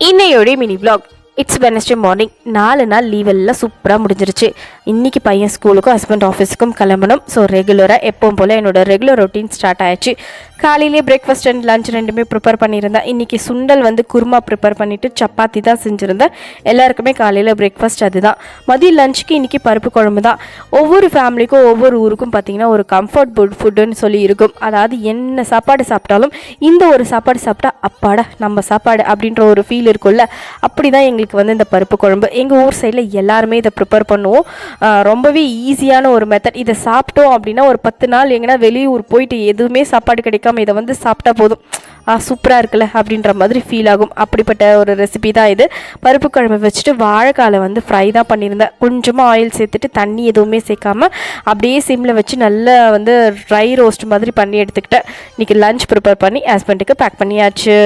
இன்னையோடைய mini vlog. It's Wednesday morning. 4 நாள் leave எல்லாம் சூப்பராக முடிஞ்சிருச்சு. இன்றைக்கி பையன் ஸ்கூலுக்கும் ஹஸ்பண்ட் ஆஃபீஸுக்கும் கிளம்பணும். ஸோ ரெகுலராக எப்பவும் போல் என்னோட ரெகுலர் ரொட்டீன் ஸ்டார்ட் ஆயிடுச்சு. காலையிலே பிரேக்ஃபாஸ்ட் அண்ட் லஞ்ச் ரெண்டுமே ப்ரிப்பேர் பண்ணியிருந்தேன். இன்றைக்கி சுண்டல் குருமா ப்ரிப்பேர் பண்ணிவிட்டு சப்பாத்தி தான் செஞ்சுருந்தேன். எல்லாருக்குமே காலையில் பிரேக்ஃபாஸ்ட் அதுதான். மதியம் லஞ்சுக்கு இன்றைக்கி பருப்பு குழம்பு தான். ஒவ்வொரு ஃபேமிலிக்கும் ஒவ்வொரு ஊருக்கும் பார்த்திங்கன்னா ஒரு கம்ஃபர்ட் ஃபுட்டுன்னு சொல்லி இருக்கும். அதாவது என்ன சாப்பாடு சாப்பிட்டாலும் இந்த ஒரு சாப்பாடு சாப்பிட்டா அப்பாடா நம்ம சாப்பாடு அப்படின்ற ஒரு ஃபீல் இருக்கும்ல. அப்படி தான் எங்களுக்கு இந்த பருப்பு குழம்பு எங்கள் ஊர் சைடில் எல்லாருமே இதை ப்ரிப்பேர் பண்ணுவோம். ரொம்பவே ஈஸியான ஒரு மெத்தட். இதை சாப்பிட்டோம் அப்படின்னா ஒரு 10 நாள் எங்கன்னா வெளியூர் போயிட்டு எதுவுமே சாப்பாடு கிடைக்காம இதை சாப்பிட்டா போதும், சூப்பராக இருக்குல்ல அப்படின்ற மாதிரி ஃபீல் ஆகும். அப்படிப்பட்ட ஒரு ரெசிபி தான் இது. பருப்பு குழம்பு வச்சுட்டு வாழைக்காலை ஃப்ரை தான் பண்ணியிருந்தேன். கொஞ்சமாக ஆயில் சேர்த்துட்டு தண்ணி எதுவுமே சேர்க்காம அப்படியே சிம்மில் வச்சு நல்லா ட்ரை ரோஸ்ட் மாதிரி பண்ணி எடுத்துக்கிட்டேன். இன்றைக்கி லஞ்ச் ப்ரிப்பேர் பண்ணி ஹஸ்பண்டுக்கு பேக் பண்ணியாச்சு.